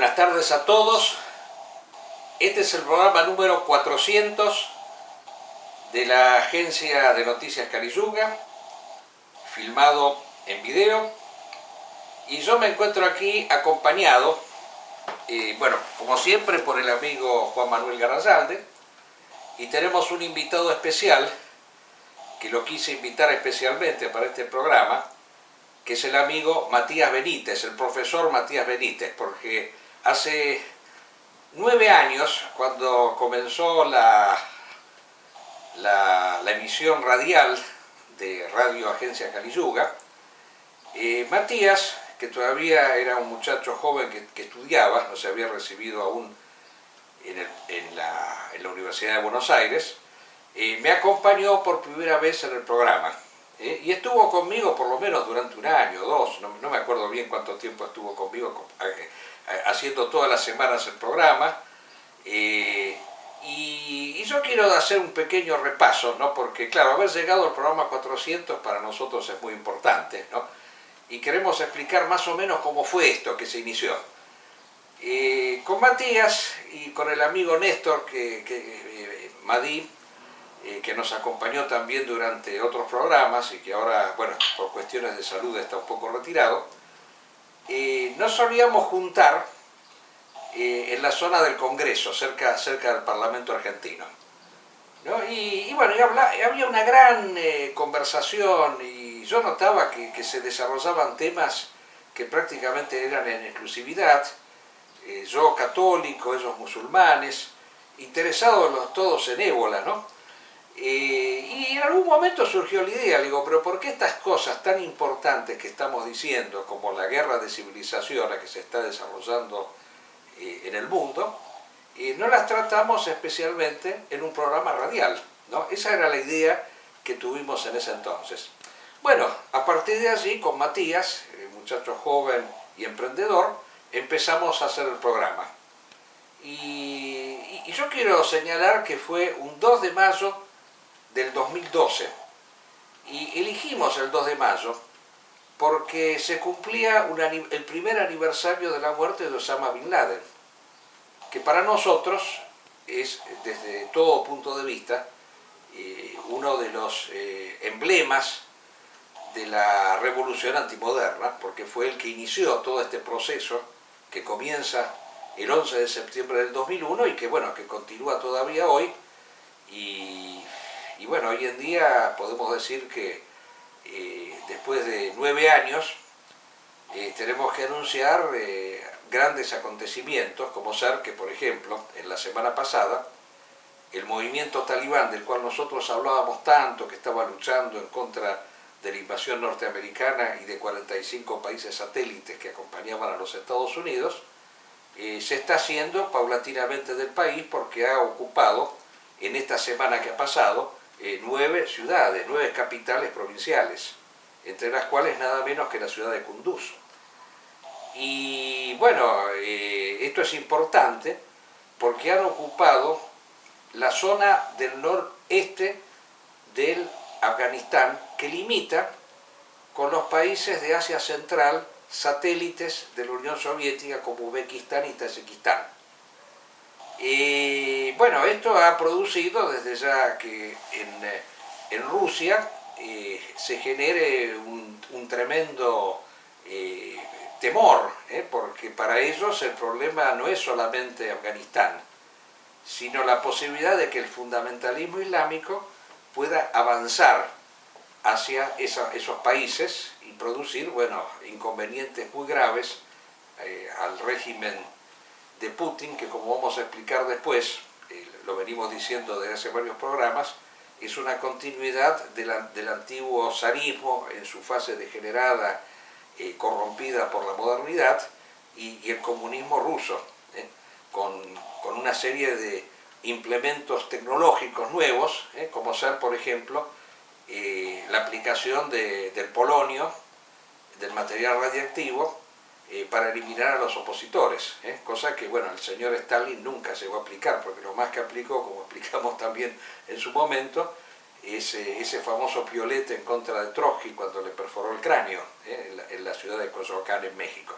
Buenas tardes a todos. Este es el programa número 400 de la agencia de noticias Carilluga, filmado en video. Y yo me encuentro aquí acompañado, como siempre, por el amigo Juan Manuel Garayalde. Y tenemos un invitado especial, que lo quise invitar especialmente para este programa, que es el amigo Matías Benítez, el profesor Matías Benítez, porque hace 9 años, cuando comenzó la emisión radial de Radio Agencia Carilluga, Matías, que todavía era un muchacho joven que estudiaba, no se había recibido aún en la Universidad de Buenos Aires, me acompañó por primera vez en el programa. Y estuvo conmigo por lo menos durante un año o dos, no me acuerdo bien cuánto tiempo estuvo conmigo haciendo todas las semanas el programa. Y yo quiero hacer un pequeño repaso, ¿no? Porque claro, haber llegado al programa 400 para nosotros es muy importante, ¿no? Y queremos explicar más o menos cómo fue esto que se inició. Con Matías y con el amigo Néstor, Madí, que nos acompañó también durante otros programas y que ahora, bueno, por cuestiones de salud está un poco retirado, nos solíamos juntar en la zona del Congreso, cerca del Parlamento argentino, ¿no? Y había una gran conversación, y yo notaba que se desarrollaban temas que prácticamente eran en exclusividad, yo católico, ellos musulmanes, interesados todos en ébola, ¿no? Y en algún momento surgió la idea, le digo, pero ¿por qué estas cosas tan importantes que estamos diciendo, como la guerra de civilizaciones que se está desarrollando en el mundo, no las tratamos especialmente en un programa radial, ¿no? Esa era la idea que tuvimos en ese entonces. Bueno, a partir de allí, con Matías, muchacho joven y emprendedor, empezamos a hacer el programa. Y yo quiero señalar que fue un 2 de mayo del 2012, y elegimos el 2 de mayo porque se cumplía el primer aniversario de la muerte de Osama Bin Laden, que para nosotros es, desde todo punto de vista, uno de los emblemas de la revolución antimoderna, porque fue el que inició todo este proceso que comienza el 11 de septiembre del 2001 y que, bueno, que continúa todavía hoy. Y bueno, hoy en día podemos decir que después de 9 años tenemos que anunciar grandes acontecimientos, como ser que, por ejemplo, en la semana pasada, el movimiento talibán, del cual nosotros hablábamos tanto, que estaba luchando en contra de la invasión norteamericana y de 45 países satélites que acompañaban a los Estados Unidos, se está haciendo paulatinamente del país, porque ha ocupado en esta semana que ha pasado 9 ciudades, 9 capitales provinciales, entre las cuales nada menos que la ciudad de Kunduz. Y bueno, esto es importante porque han ocupado la zona del noreste del Afganistán, que limita con los países de Asia Central, satélites de la Unión Soviética, como Uzbekistán y Tayikistán. Bueno, esto ha producido desde ya que en Rusia se genere un tremendo temor, porque para ellos el problema no es solamente Afganistán, sino la posibilidad de que el fundamentalismo islámico pueda avanzar hacia esos países y producir, bueno, inconvenientes muy graves al régimen de Putin, que, como vamos a explicar después, lo venimos diciendo desde hace varios programas, es una continuidad del antiguo zarismo en su fase degenerada, corrompida por la modernidad, y el comunismo ruso, con una serie de implementos tecnológicos nuevos, como ser, por ejemplo, la aplicación del polonio, del material radiactivo, para eliminar a los opositores, cosa que, bueno, el señor Stalin nunca llegó a aplicar, porque lo más que aplicó, como explicamos también en su momento, es ese famoso piolete en contra de Trotsky cuando le perforó el cráneo en la ciudad de Coyoacán, en México.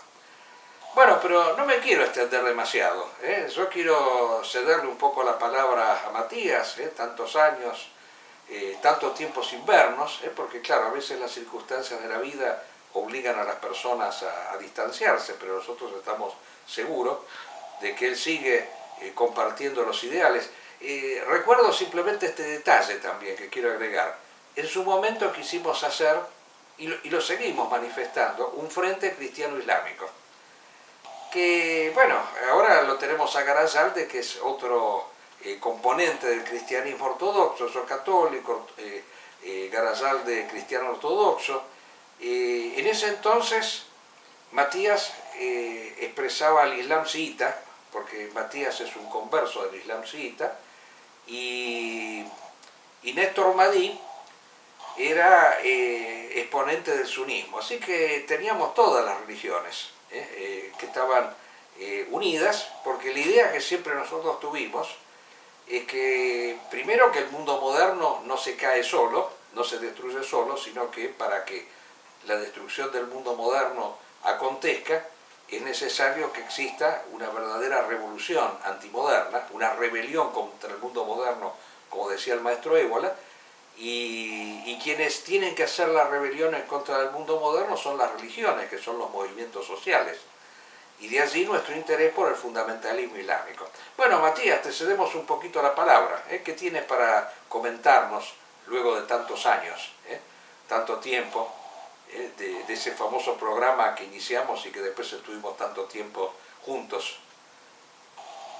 Bueno, pero no me quiero extender demasiado, ¿eh? Yo quiero cederle un poco la palabra a Matías, ¿eh? Tantos años, tanto tiempo sin vernos, ¿eh? Porque claro, a veces las circunstancias de la vida obligan a las personas a distanciarse, pero nosotros estamos seguros de que él sigue compartiendo los ideales. Recuerdo simplemente este detalle también que quiero agregar. En su momento quisimos hacer, y lo seguimos manifestando, un frente cristiano-islámico. Que, bueno, ahora lo tenemos a Garayalde, que es otro componente del cristianismo ortodoxo, yo católico, Garayalde cristiano ortodoxo. En ese entonces, Matías expresaba el Islam chiita, porque Matías es un converso del Islam chiita, y Néstor Madí era exponente del sunismo. Así que teníamos todas las religiones que estaban unidas, porque la idea que siempre nosotros tuvimos es que, primero, que el mundo moderno no se cae solo, no se destruye solo, sino que para que la destrucción del mundo moderno acontezca, es necesario que exista una verdadera revolución antimoderna, una rebelión contra el mundo moderno, como decía el maestro Ébola, y quienes tienen que hacer las rebeliones contra el mundo moderno son las religiones, que son los movimientos sociales. Y de allí nuestro interés por el fundamentalismo islámico. Bueno, Matías, te cedemos un poquito la palabra. ¿Qué tienes para comentarnos luego de tantos años, tanto tiempo, de ese famoso programa que iniciamos y que después estuvimos tanto tiempo juntos?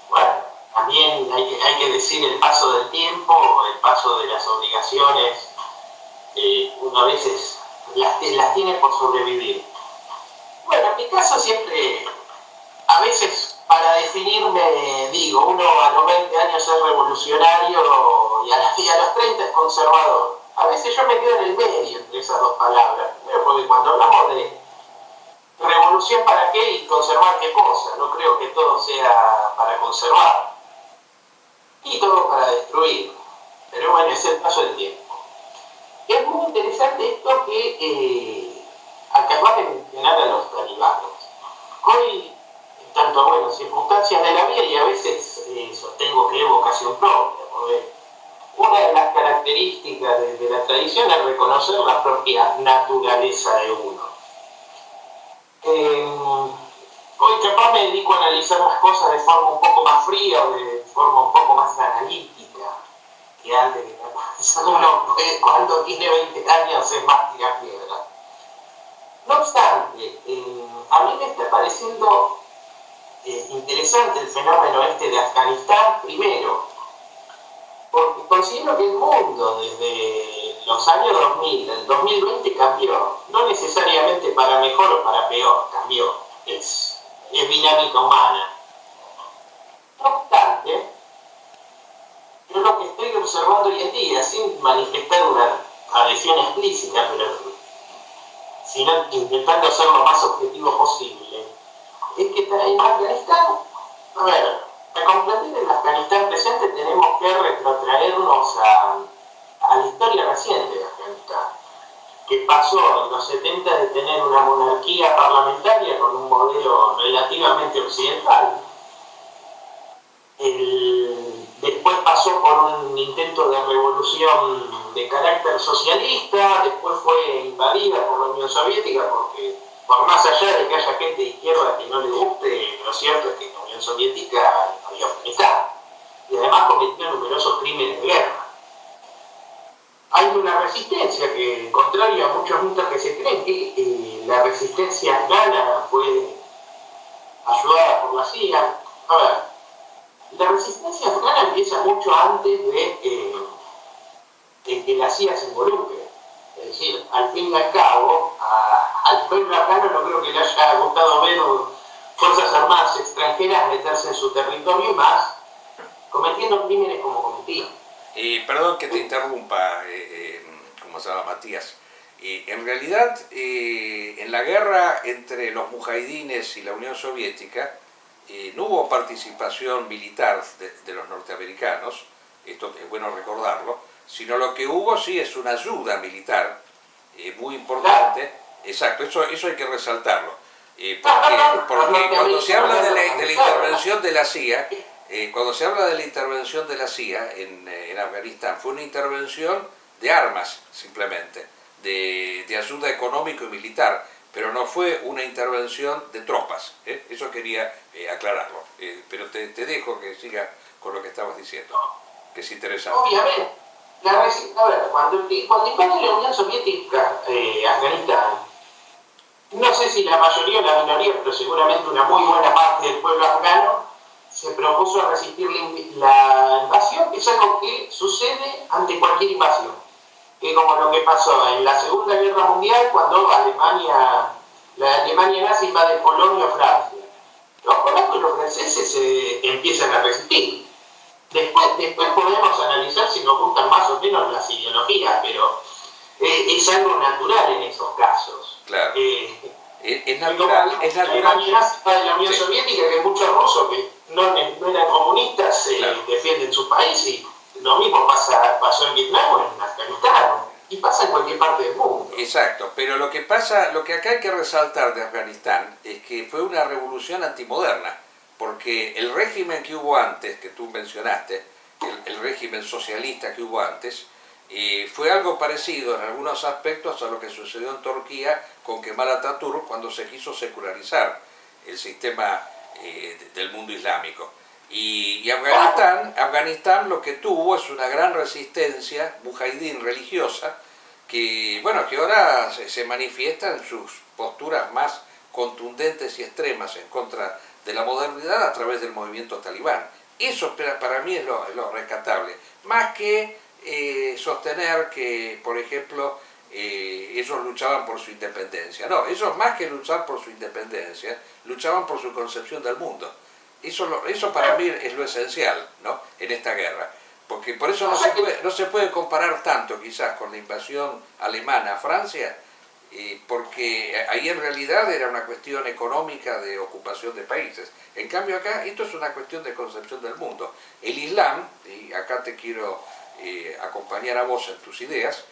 Bueno, también hay que decir el paso del tiempo, el paso de las obligaciones. Uno a veces las tiene por sobrevivir. Bueno, en mi caso siempre, a veces para definirme, digo, uno a los 20 años es revolucionario y a los 30 es conservador. A veces yo me quedo en el medio entre esas dos palabras. Primero porque cuando hablamos de revolución para qué y conservar qué cosa, no creo que todo sea para conservar y todo para destruir. Pero bueno, es el paso del tiempo. Es muy interesante esto que acabas de mencionar a los talibanes. Hoy, tanto bueno, circunstancias de la vida y a veces sostengo que es vocación propia, porque una de las características de la tradición es reconocer la propia naturaleza de uno. Hoy capaz me dedico a analizar las cosas de forma un poco más fría o de forma un poco más analítica que antes, que capaz uno cuando tiene 20 años es más tirapiedra. No obstante, a mí me está pareciendo interesante el fenómeno este de Afganistán, primero, porque considero que el mundo desde los años 2000, el 2020 cambió, no necesariamente para mejor o para peor, cambió, es dinámica humana. No obstante, yo lo que estoy observando hoy en día, sin manifestar una adhesión explícita, pero sino intentando ser lo más objetivo posible, es que en Afganistán, a ver, para comprender el Afganistán presente tenemos que retrotraernos a la historia reciente de Afganistán, que pasó en los 70 de tener una monarquía parlamentaria con un modelo relativamente occidental. Después pasó por un intento de revolución de carácter socialista, después fue invadida por la Unión Soviética, porque por más allá de que haya gente de izquierda que no le guste, lo cierto es que la Unión Soviética había Afganistán y además cometió numerosos crímenes de guerra. Hay una resistencia que, contrario a muchos mitos que se creen, que la resistencia afgana fue ayudada por la CIA. A ver, la resistencia afgana empieza mucho antes de que la CIA se involucre. Es decir, al fin y al cabo, al pueblo afgano no creo que le haya gustado ver fuerzas armadas extranjeras meterse en su territorio y más, cometiendo crímenes como cometían. Perdón que te interrumpa, como se llama Matías. En realidad, en la guerra entre los mujahidines y la Unión Soviética, no hubo participación militar de los norteamericanos, esto es bueno recordarlo, sino lo que hubo sí es una ayuda militar muy importante, exacto, eso hay que resaltarlo. Porque cuando se habla de la intervención de la CIA, cuando se habla de la intervención de la CIA en Afganistán, fue una intervención de armas, simplemente, de ayuda económico y militar, pero no fue una intervención de tropas. Eso quería aclararlo. Pero te dejo que siga con lo que estabas diciendo, que es interesante. Obviamente. A ver, cuando invade la Unión Soviética Afganistán, no sé si la mayoría o la minoría, pero seguramente una muy buena parte del pueblo afgano se propuso resistir la invasión, que es algo que sucede ante cualquier invasión. Que como lo que pasó en la Segunda Guerra Mundial, cuando la Alemania nazi invade Polonia o Francia. Los polacos y los franceses empiezan a resistir. Después podemos analizar si nos gustan más o menos las ideologías, pero es algo natural en esos casos. Claro. Es natural. La Alemania de la Unión Soviética, que muchos rusos que no eran comunistas defienden su país, y lo mismo pasó en Vietnam o en Afganistán, y pasa en cualquier parte del mundo. Exacto, pero lo que acá hay que resaltar de Afganistán es que fue una revolución antimoderna, porque el régimen que hubo antes, que tú mencionaste, el régimen socialista que hubo antes, fue algo parecido en algunos aspectos a lo que sucedió en Turquía con Kemal Atatürk cuando se quiso secularizar el sistema del mundo islámico. Y Afganistán lo que tuvo es una gran resistencia mujahidín religiosa que ahora se manifiesta en sus posturas más contundentes y extremas en contra de la modernidad a través del movimiento talibán. Eso para mí es lo rescatable, más que sostener que, por ejemplo, ellos luchaban por su independencia. No, ellos más que luchar por su independencia, luchaban por su concepción del mundo. Eso para mí es lo esencial, ¿no?, en esta guerra. Porque por eso no se puede comparar tanto quizás con la invasión alemana a Francia, porque ahí en realidad era una cuestión económica de ocupación de países. En cambio acá esto es una cuestión de concepción del mundo. El Islam, y acá te quiero acompañar a vos en tus ideas,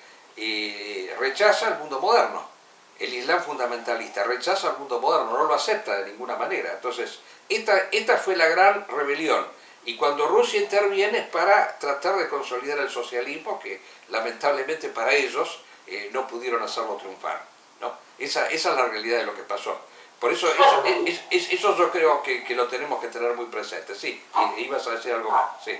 rechaza el mundo moderno. El Islam fundamentalista rechaza el mundo moderno, no lo acepta de ninguna manera. Entonces, esta fue la gran rebelión. Y cuando Rusia interviene es para tratar de consolidar el socialismo, que lamentablemente para ellos no pudieron hacerlo triunfar, ¿no? Esa es la realidad de lo que pasó. Por eso eso yo creo que lo tenemos que tener muy presente. Sí, ibas a decir algo más, sí.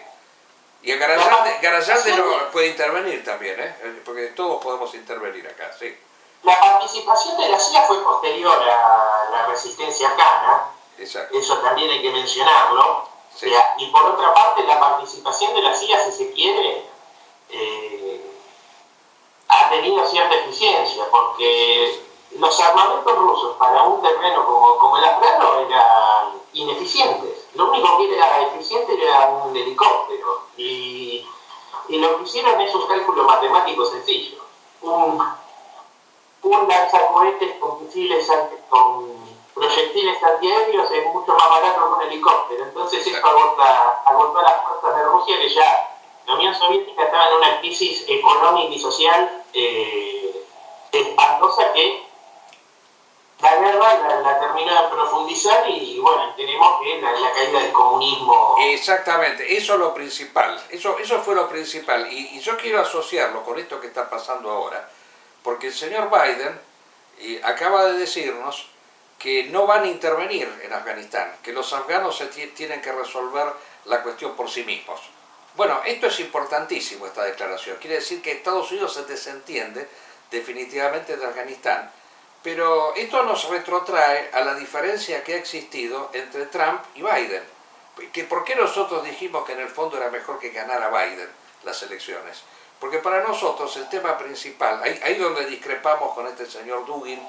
Y a Garayalde no puede intervenir también, porque todos podemos intervenir acá, sí. La participación de la CIA fue posterior a la resistencia afgana. Exacto. Eso también hay que mencionarlo. Sí. Y por otra parte, la participación de la CIA, si se quiere, ha tenido cierta eficiencia, porque los armamentos rusos para un terreno como el afgano eran ineficientes. Lo único que era eficiente era un helicóptero. Y lo que hicieron es un cálculo matemático sencillo. Un lanzacohetes con misiles con proyectiles antiaéreos es mucho más barato que un helicóptero. Entonces esto agotó las fuerzas de Rusia, que ya la Unión Soviética estaba en una crisis económica y social espantosa, que la guerra la terminó de profundizar, y bueno, tenemos que la caída del comunismo. Exactamente, eso es lo principal, eso fue lo principal, y yo quiero asociarlo con esto que está pasando ahora, porque el señor Biden acaba de decirnos que no van a intervenir en Afganistán, que los afganos tienen que resolver la cuestión por sí mismos. Bueno, esto es importantísimo, esta declaración. Quiere decir que Estados Unidos se desentiende definitivamente de Afganistán, pero esto nos retrotrae a la diferencia que ha existido entre Trump y Biden. ¿Por qué nosotros dijimos que en el fondo era mejor que ganara Biden las elecciones? Porque para nosotros el tema principal, ahí donde discrepamos con este señor Dugin,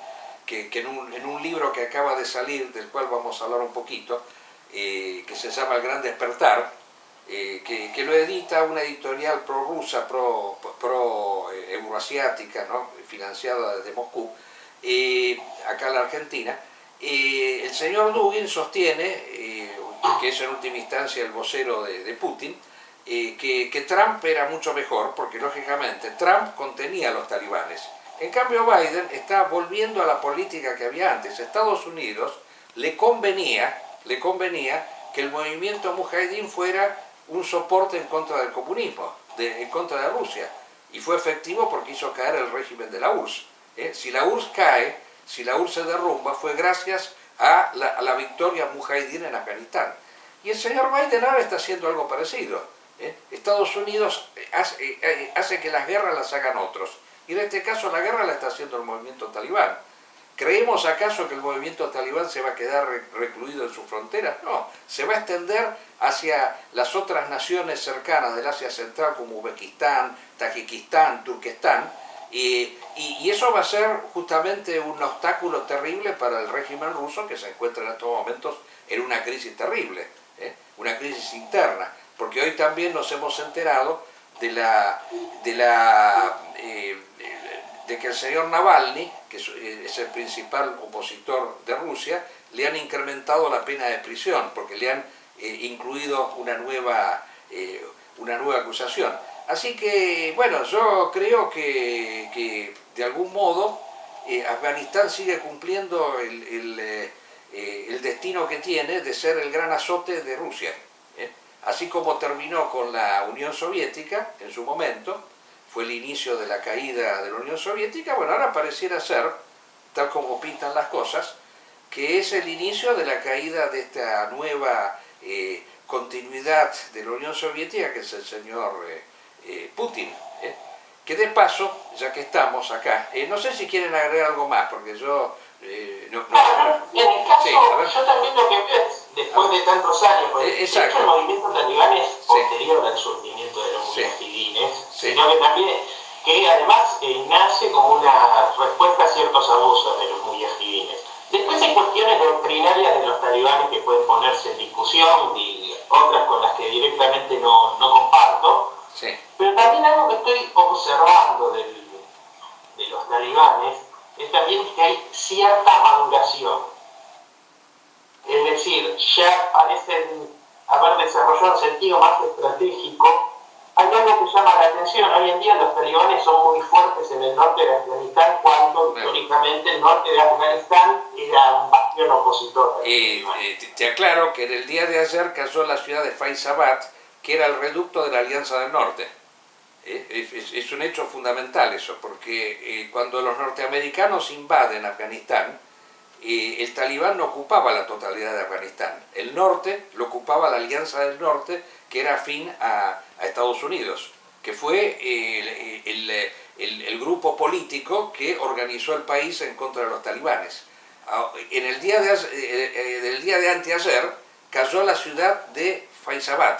que en un libro que acaba de salir, del cual vamos a hablar un poquito, que se llama El Gran Despertar, que lo edita una editorial pro-rusa, pro-euroasiática, ¿no?, financiada desde Moscú, acá en la Argentina. El señor Dugin sostiene, que es en última instancia el vocero de Putin, que Trump era mucho mejor, porque lógicamente Trump contenía a los talibanes En cambio Biden está volviendo a la política que había antes. A Estados Unidos le convenía que el movimiento Mujahideen fuera un soporte en contra del comunismo, en contra de Rusia. Y fue efectivo porque hizo caer el régimen de la URSS. Si la URSS cae, si la URSS se derrumba, fue gracias a la victoria Mujahideen en Afganistán. Y el señor Biden ahora está haciendo algo parecido. Estados Unidos hace que las guerras las hagan otros. Y en este caso la guerra la está haciendo el movimiento talibán. ¿Creemos acaso que el movimiento talibán se va a quedar recluido en sus fronteras? No, se va a extender hacia las otras naciones cercanas del Asia Central como Uzbekistán, Tayikistán, Turquestán, y eso va a ser justamente un obstáculo terrible para el régimen ruso, que se encuentra en estos momentos en una crisis terrible, una crisis interna, porque hoy también nos hemos enterado de que el señor Navalny, que es el principal opositor de Rusia, le han incrementado la pena de prisión, porque le han incluido una nueva acusación. Así que, bueno, yo creo que de algún modo Afganistán sigue cumpliendo el destino que tiene de ser el gran azote de Rusia. Así como terminó con la Unión Soviética en su momento, fue el inicio de la caída de la Unión Soviética, bueno, ahora pareciera ser, tal como pintan las cosas, que es el inicio de la caída de esta nueva continuidad de la Unión Soviética, que es el señor Putin. Que de paso, ya que estamos acá, no sé si quieren agregar algo más, porque yo... en el caso, sí, yo también lo que veo es, después de tantos años, porque el movimiento talibán es posterior al surgimiento de los mujahidines, sino que también, que además nace como una respuesta a ciertos abusos de los mujahidines. Después hay cuestiones doctrinarias de los talibanes que pueden ponerse en discusión y otras con las que directamente no comparto, pero también algo que estoy observando de los talibanes es también que hay cierta maduración. Es decir, ya parecen haber desarrollado un sentido más estratégico. Hay algo que llama la atención. Hoy en día los talibanes son muy fuertes en el norte de Afganistán, cuando históricamente el norte de Afganistán era un bastión opositor. Te aclaro que en el día de ayer cayó la ciudad de Faizabad, que era el reducto de la Alianza del Norte. Es un hecho fundamental eso, porque cuando los norteamericanos invaden Afganistán, el talibán no ocupaba la totalidad de Afganistán. El norte lo ocupaba la Alianza del Norte, que era afín a Estados Unidos, que fue el grupo político que organizó el país en contra de los talibanes. En el día de anteayer cayó la ciudad de Faizabad,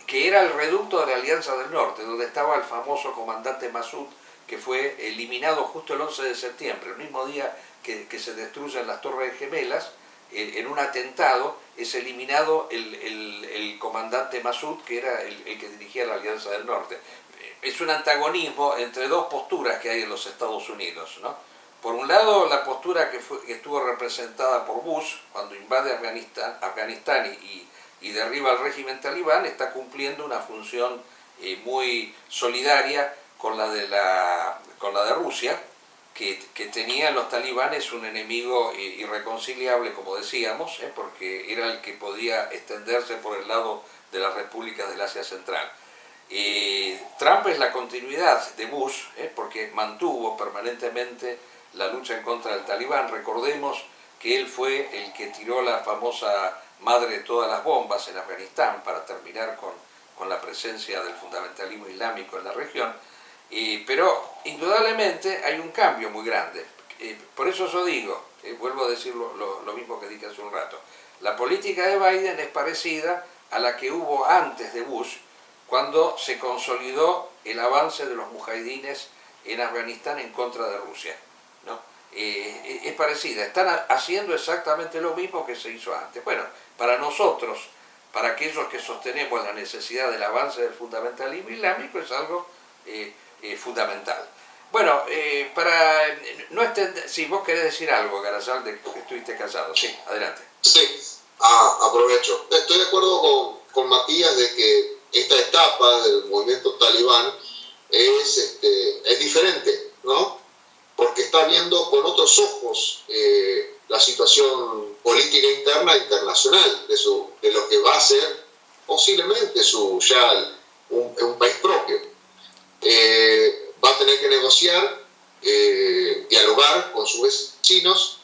que era el reducto de la Alianza del Norte, donde estaba el famoso comandante Massoud, que fue eliminado justo el 11 de septiembre, el mismo día que se destruyen las Torres Gemelas. En un atentado es eliminado el comandante Massoud, que era el que dirigía la Alianza del Norte. Es un antagonismo entre dos posturas que hay en los Estados Unidos, ¿no? Por un lado, la postura que estuvo representada por Bush cuando invade Afganistán y derriba al régimen talibán, está cumpliendo una función muy solidaria con la de Rusia, que tenía en los talibanes un enemigo irreconciliable, como decíamos, porque era el que podía extenderse por el lado de las repúblicas del Asia Central. Trump es la continuidad de Bush, porque mantuvo permanentemente la lucha en contra del talibán. Recordemos que él fue el que tiró la famosa madre de todas las bombas en Afganistán para terminar con la presencia del fundamentalismo islámico en la región. Pero indudablemente hay un cambio muy grande. Por eso yo digo, vuelvo a decir lo mismo que dije hace un rato, la política de Biden es parecida a la que hubo antes de Bush, cuando se consolidó el avance de los mujahidines en Afganistán en contra de Rusia, ¿no? Es parecida, están haciendo exactamente lo mismo que se hizo antes. Bueno, para nosotros, para aquellos que sostenemos la necesidad del avance del fundamentalismo islámico, es algo fundamental. Bueno, para no extender, si vos querés decir algo, Garayal, de que estuviste callado, sí, adelante. Sí, aprovecho. Estoy de acuerdo con Matías de que esta etapa del movimiento talibán es diferente, ¿no? está viendo con otros ojos la situación política interna e internacional de lo que va a ser posiblemente un país propio. Va a tener que negociar, dialogar con sus vecinos,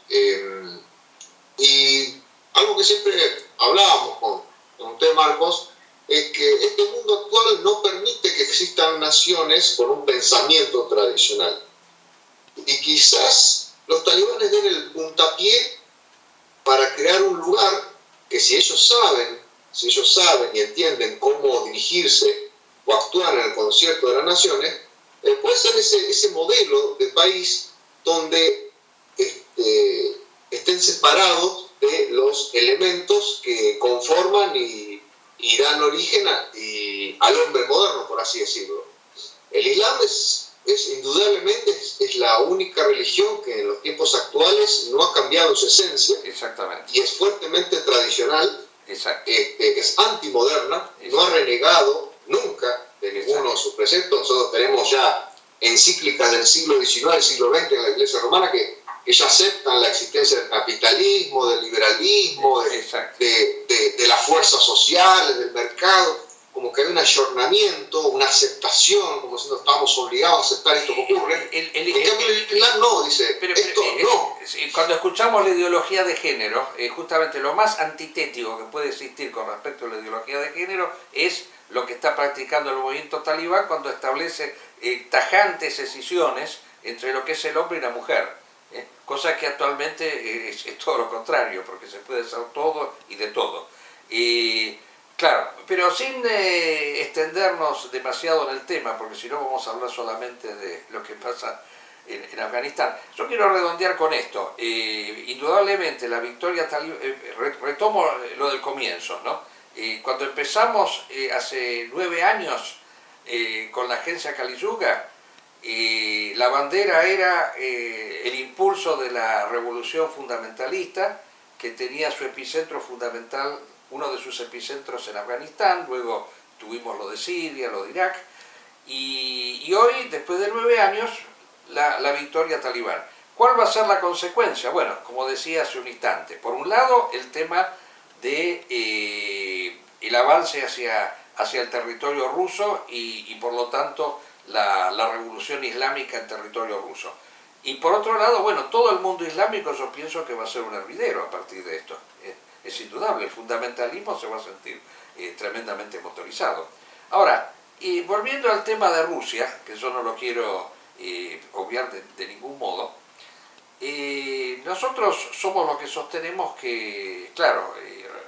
y algo que siempre hablábamos con usted, Marcos, es que este mundo actual no permite que existan naciones con un pensamiento tradicional. Y quizás los talibanes den el puntapié para crear un lugar que si ellos saben y entienden cómo dirigirse o actuar en el concierto de las naciones, puede ser ese modelo de país donde estén separados de los elementos que conforman y dan origen al hombre moderno, por así decirlo. El Islam indudablemente es la única religión que en los tiempos actuales no ha cambiado su esencia. Exactamente. Y es fuertemente tradicional. Exacto. Es antimoderna. Exacto. No ha renegado nunca de ninguno de sus preceptos. Nosotros tenemos ya encíclicas del siglo XIX, del siglo XX en la Iglesia Romana que ya aceptan la existencia del capitalismo, del liberalismo, de las fuerzas sociales, del mercado, como que hay un ayornamiento, una aceptación, como si no estábamos obligados a aceptar esto que ocurre. En cambio el Islam no, dice, esto no. Cuando escuchamos la ideología de género, justamente lo más antitético que puede existir con respecto a la ideología de género es lo que está practicando el movimiento talibán cuando establece tajantes escisiones entre lo que es el hombre y la mujer. Cosa que actualmente es todo lo contrario, porque se puede hacer todo y de todo. Claro, pero sin extendernos demasiado en el tema, porque si no vamos a hablar solamente de lo que pasa en Afganistán. Yo quiero redondear con esto. Indudablemente la victoria talibán, retomo lo del comienzo, ¿no? Cuando empezamos hace 9 años con la agencia Kali Yuga, la bandera era el impulso de la revolución fundamentalista, que tenía su epicentro fundamental, uno de sus epicentros en Afganistán, luego tuvimos lo de Siria, lo de Irak, y hoy, después de 9 años, la victoria talibán. ¿Cuál va a ser la consecuencia? Bueno, como decía hace un instante, por un lado el tema de el avance hacia el territorio ruso y por lo tanto la revolución islámica en territorio ruso. Y por otro lado, bueno, todo el mundo islámico yo pienso que va a ser un hervidero a partir de esto. Es indudable, el fundamentalismo se va a sentir tremendamente motorizado. Ahora, volviendo al tema de Rusia, que yo no lo quiero obviar de ningún modo, nosotros somos los que sostenemos que, claro,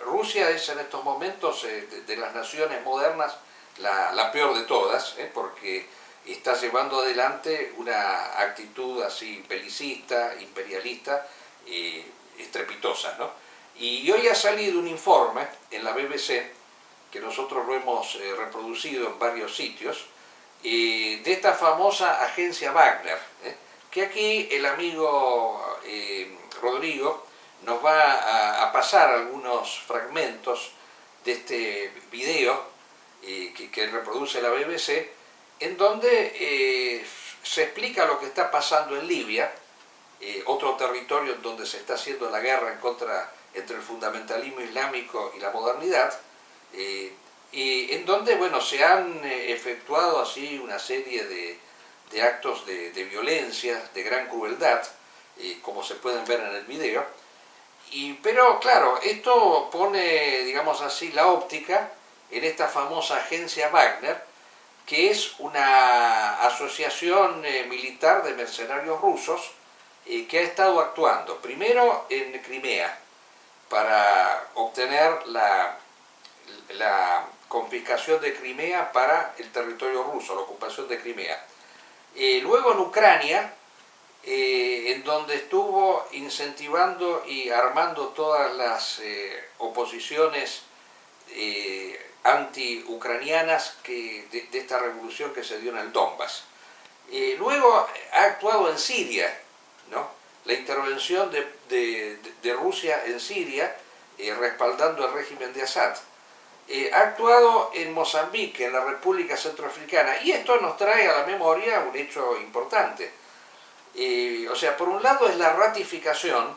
Rusia es en estos momentos de las naciones modernas la peor de todas, porque está llevando adelante una actitud así belicista, imperialista, estrepitosa, ¿no? Y hoy ha salido un informe en la BBC, que nosotros lo hemos reproducido en varios sitios, de esta famosa agencia Wagner, que aquí el amigo Rodrigo nos va a pasar algunos fragmentos de este video que reproduce la BBC, en donde se explica lo que está pasando en Libia, otro territorio en donde se está haciendo la guerra entre el fundamentalismo islámico y la modernidad, y en donde, bueno, se han efectuado así una serie de actos de violencia, de gran crueldad, como se pueden ver en el video. Pero claro, esto pone, digamos así, la óptica en esta famosa agencia Wagner, que es una asociación militar de mercenarios rusos que ha estado actuando primero en Crimea para obtener la confiscación de Crimea para el territorio ruso, la ocupación de Crimea. Luego en Ucrania, en donde estuvo incentivando y armando todas las oposiciones anti-ucranianas de esta revolución que se dio en el Donbass. Luego ha actuado en Siria, ¿no? La intervención de Rusia en Siria, respaldando el régimen de Assad. Ha actuado en Mozambique, en la República Centroafricana, y esto nos trae a la memoria un hecho importante. O sea, por un lado es la ratificación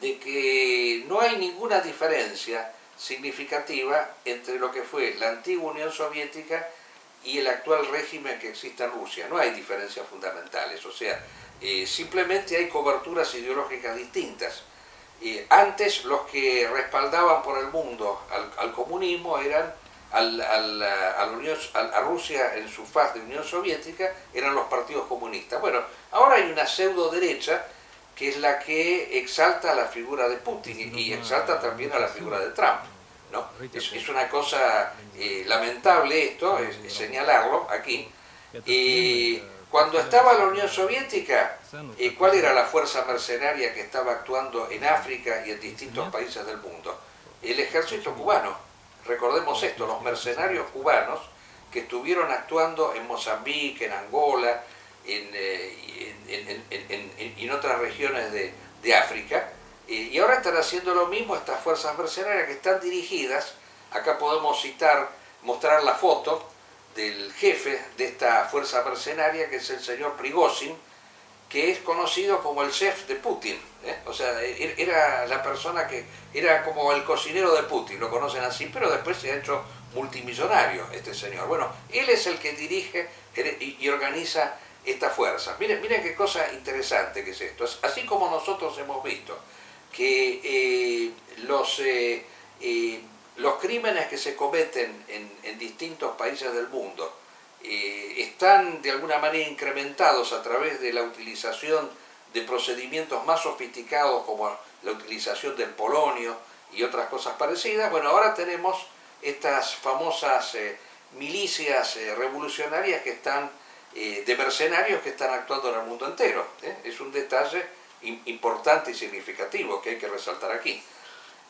de que no hay ninguna diferencia significativa entre lo que fue la antigua Unión Soviética y el actual régimen que existe en Rusia. No hay diferencias fundamentales, o sea, simplemente hay coberturas ideológicas distintas. Antes los que respaldaban por el mundo al comunismo eran a Rusia en su faz de Unión Soviética, eran los partidos comunistas. Bueno, ahora hay una pseudo derecha que es la que exalta a la figura de Putin y exalta también a la figura de Trump, ¿no? Es una cosa lamentable esto, es señalarlo aquí. Cuando estaba la Unión Soviética, ¿cuál era la fuerza mercenaria que estaba actuando en África y en distintos países del mundo? El ejército cubano. Recordemos esto, los mercenarios cubanos que estuvieron actuando en Mozambique, en Angola, en otras regiones de África, y ahora están haciendo lo mismo estas fuerzas mercenarias que están dirigidas. Acá podemos mostrar la foto del jefe de esta fuerza mercenaria, que es el señor Prigozhin, que es conocido como el chef de Putin, ¿eh? O sea, era la persona que era como el cocinero de Putin, lo conocen así, pero después se ha hecho multimillonario este señor. Bueno, él es el que dirige y organiza esta fuerza. Miren qué cosa interesante que es esto. Así como nosotros hemos visto que los crímenes que se cometen en distintos países del mundo están de alguna manera incrementados a través de la utilización de procedimientos más sofisticados como la utilización del polonio y otras cosas parecidas. Bueno, ahora tenemos estas famosas milicias revolucionarias que están de mercenarios que están actuando en el mundo entero. Es un detalle importante y significativo que hay que resaltar aquí.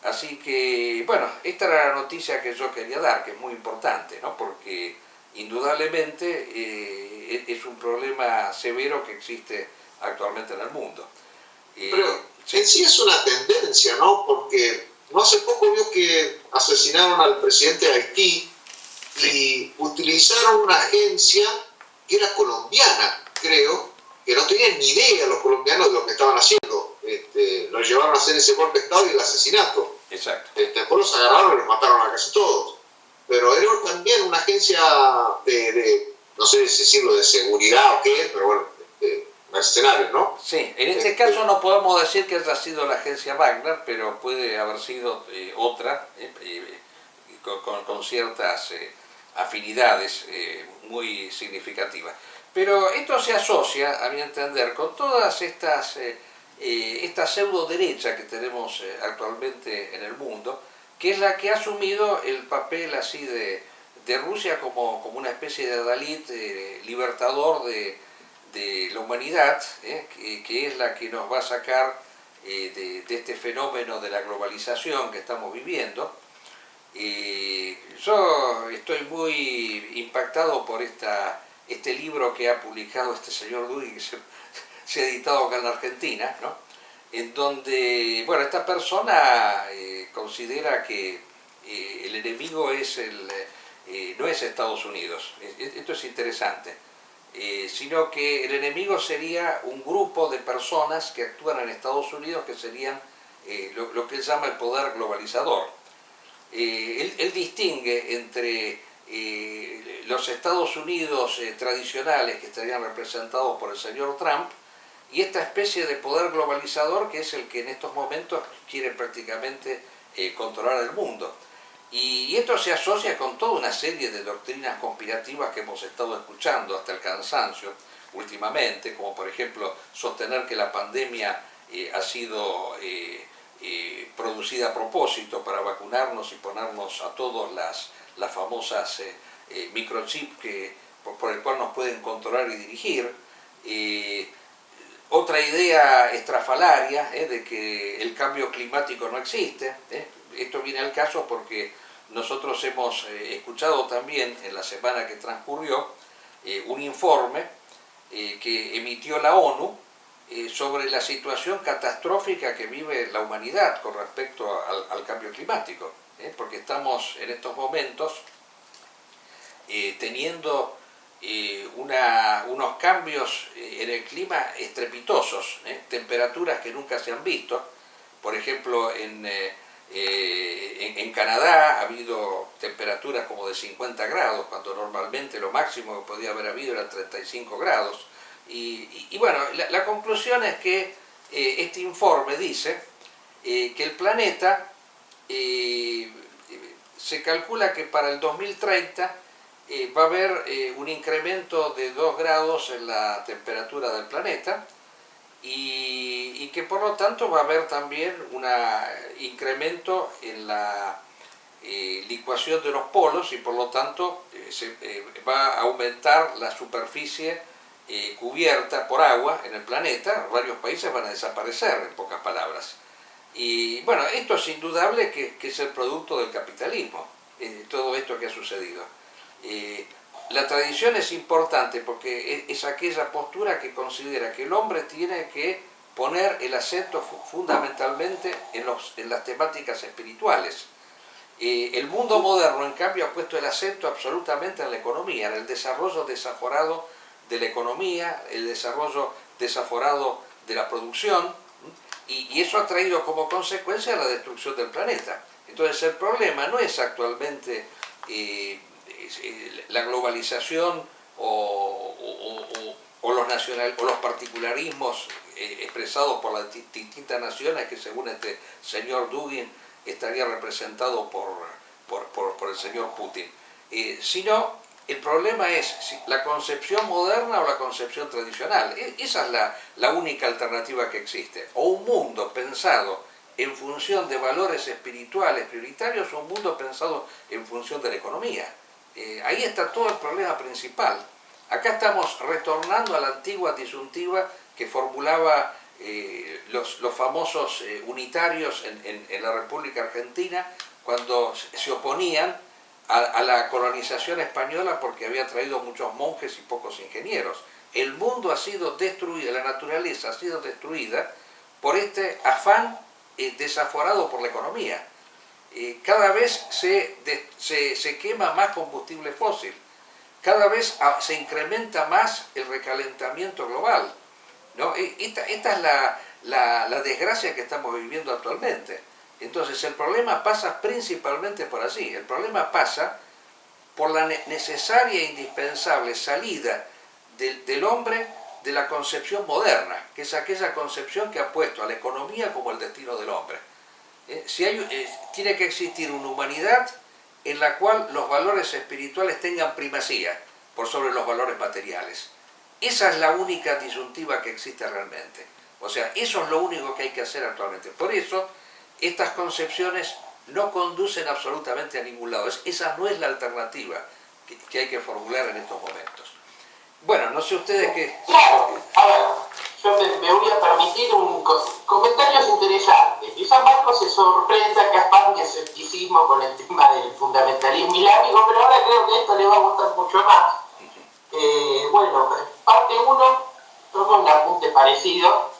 Así que, bueno, esta era la noticia que yo quería dar, que es muy importante, ¿no? Porque indudablemente es un problema severo que existe actualmente en el mundo. Pero en sí es una tendencia, ¿no? Porque no hace poco vio que asesinaron al presidente de Haití y utilizaron una agencia que era colombiana, creo, que no tenían ni idea los colombianos de lo que estaban haciendo. Los llevaron a hacer ese golpe de Estado y el asesinato. Exacto. Después los agarraron y los mataron a casi todos. Pero era también una agencia no sé si decirlo de seguridad o qué, pero bueno, mercenarios, ¿no? Sí, en este caso no podemos decir que haya sido la agencia Wagner, pero puede haber sido otra, con ciertas afinidades muy significativas. Pero esto se asocia, a mi entender, con todas esta pseudo derecha que tenemos actualmente en el mundo, que es la que ha asumido el papel así de Rusia como una especie de adalid libertador de la humanidad, que es la que nos va a sacar de este fenómeno de la globalización que estamos viviendo. Yo estoy muy impactado por este libro que ha publicado este señor Dury, que se ha editado acá en la Argentina, ¿no? En donde, bueno, esta persona considera que el enemigo no es Estados Unidos. Esto es interesante. Sino que el enemigo sería un grupo de personas que actúan en Estados Unidos, que serían lo que él llama el poder globalizador. Él distingue entre los Estados Unidos tradicionales, que estarían representados por el señor Trump, y esta especie de poder globalizador que es el que en estos momentos quiere prácticamente controlar el mundo. Y esto se asocia con toda una serie de doctrinas conspirativas que hemos estado escuchando hasta el cansancio últimamente, como por ejemplo sostener que la pandemia ha sido producida a propósito para vacunarnos y ponernos a todos las famosas microchips por el cual nos pueden controlar y dirigir. Otra idea estrafalaria de que el cambio climático no existe. Esto viene al caso porque nosotros hemos escuchado también en la semana que transcurrió un informe que emitió la ONU sobre la situación catastrófica que vive la humanidad con respecto al cambio climático, porque estamos en estos momentos teniendo unos cambios en el clima estrepitosos, temperaturas que nunca se han visto. Por ejemplo, en Canadá ha habido temperaturas como de 50 grados, cuando normalmente lo máximo que podía haber habido eran 35 grados. Y bueno, la conclusión es que este informe dice que el planeta se calcula que para el 2030 va a haber un incremento de 2 grados en la temperatura del planeta y que por lo tanto va a haber también un incremento en la licuación de los polos y por lo tanto va a aumentar la superficie cubierta por agua en el planeta. Varios países van a desaparecer, en pocas palabras. Y bueno, esto es indudable que es el producto del capitalismo, todo esto que ha sucedido. La tradición es importante porque es aquella postura que considera que el hombre tiene que poner el acento fundamentalmente en las temáticas espirituales. El mundo moderno, en cambio, ha puesto el acento absolutamente en la economía, en el desarrollo desaforado de la economía, el desarrollo desaforado de la producción, y eso ha traído como consecuencia la destrucción del planeta. Entonces el problema no es actualmente la globalización o los particularismos expresados por las distintas naciones que según este señor Dugin estaría representado por el señor Putin, sino el problema es la concepción moderna o la concepción tradicional. Esa es la única alternativa que existe. O un mundo pensado en función de valores espirituales prioritarios o un mundo pensado en función de la economía. Ahí está todo el problema principal. Acá estamos retornando a la antigua disyuntiva que formulaba los famosos unitarios en la República Argentina cuando se oponían a la colonización española porque había traído muchos monjes y pocos ingenieros. El mundo ha sido destruido, la naturaleza ha sido destruida por este afán desaforado por la economía. Cada vez se quema más combustible fósil, cada vez se incrementa más el recalentamiento global, ¿no? Esta es la desgracia que estamos viviendo actualmente. Entonces el problema pasa principalmente por allí, el problema pasa por la necesaria e indispensable salida del hombre de la concepción moderna, que es aquella concepción que ha puesto a la economía como el destino del hombre. Tiene que existir una humanidad en la cual los valores espirituales tengan primacía por sobre los valores materiales. Esa es la única disyuntiva que existe realmente. O sea, eso es lo único que hay que hacer actualmente. Por eso, estas concepciones no conducen absolutamente a ningún lado. Esa no es la alternativa que hay que formular en estos momentos. Bueno, no sé ustedes qué... Claro, a ver, yo me voy a permitir comentarios interesantes. Quizás Marcos se sorprenda capaz mi escepticismo con el tema del fundamentalismo islámico, pero ahora creo que esto le va a gustar mucho más. Bueno, parte 1, tomo un apunte parecido,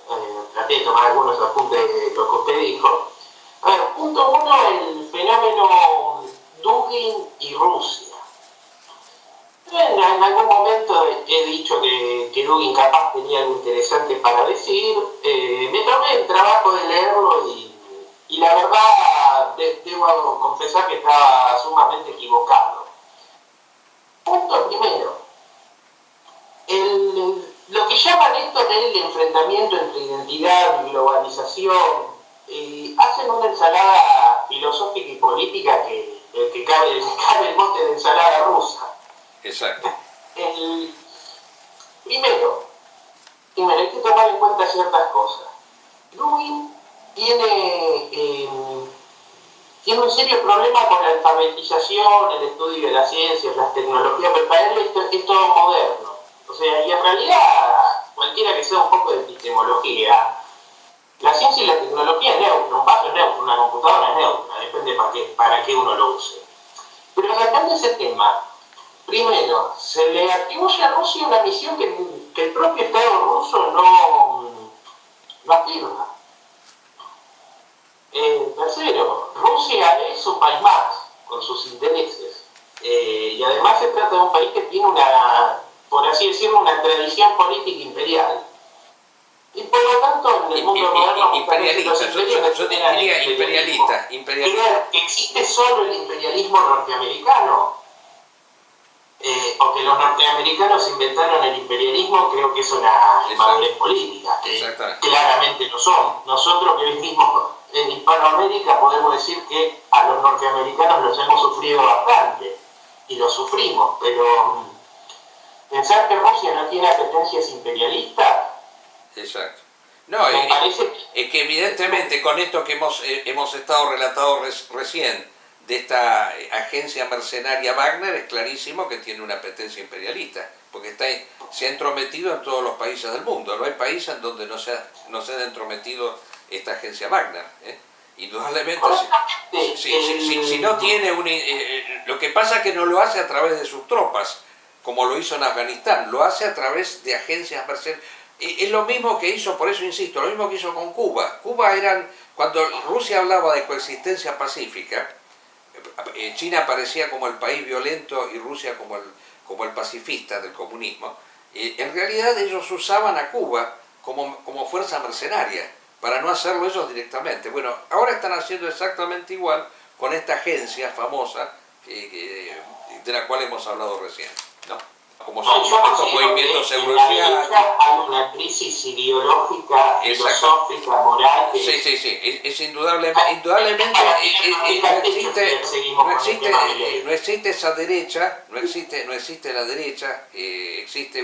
traté de tomar algunos apuntes de lo que usted dijo. A ver, punto 1, el fenómeno Dugin y Rusia. En algún momento he dicho que Dugin capaz tenía algo interesante para decir. Me tomé el trabajo de leerlo y la verdad debo confesar que estaba sumamente equivocado. Punto primero, lo que llaman esto del enfrentamiento entre identidad y globalización, hacen una ensalada filosófica y política que cabe el bote de ensalada rusa. Exacto. Primero, hay que tomar en cuenta ciertas cosas. Dugin tiene un serio problema con la alfabetización, el estudio de las ciencias, las tecnologías, pero para él es todo moderno. O sea, y en realidad, cualquiera que sea un poco de epistemología, la ciencia y la tecnología es neutra, un vaso es neutro, una computadora es neutra, depende para qué uno lo use. Pero sacando ese tema, primero, se le atribuye a Rusia una misión que el propio Estado ruso no afirma. Tercero, Rusia es un país más, con sus intereses. Y además se trata de un país que tiene por así decirlo, una tradición política imperial. Y por lo tanto, en el mundo moderno, imperialista, yo diría imperialista. Creer que existe solo el imperialismo norteamericano, o que los norteamericanos inventaron el imperialismo, creo que es una inmadurez política. Claramente lo son. Nosotros que vivimos en Hispanoamérica podemos decir que a los norteamericanos los hemos sufrido bastante, y lo sufrimos, pero pensar que Rusia no tiene apetencias imperialistas. Exacto. No, es que evidentemente con esto que hemos estado relatando recién, de esta agencia mercenaria Wagner, es clarísimo que tiene una apetencia imperialista, porque se ha entrometido en todos los países del mundo. No hay país en donde no se ha entrometido esta agencia Wagner. Indudablemente, si no tiene lo que pasa es que no lo hace a través de sus tropas, como lo hizo en Afganistán, lo hace a través de agencias mercenarias. Es lo mismo que hizo, por eso insisto, lo mismo que hizo con Cuba. Cuando Rusia hablaba de coexistencia pacífica, China aparecía como el país violento y Rusia como el pacifista del comunismo. En realidad ellos usaban a Cuba como fuerza mercenaria, para no hacerlo ellos directamente. Bueno, ahora están haciendo exactamente igual con esta agencia famosa de la cual hemos hablado recién, ¿no? Como son estos movimientos euroasiáticos. Hay una crisis ideológica, filosófica, moral. Es indudablemente no existe esa derecha, no existe la derecha, existe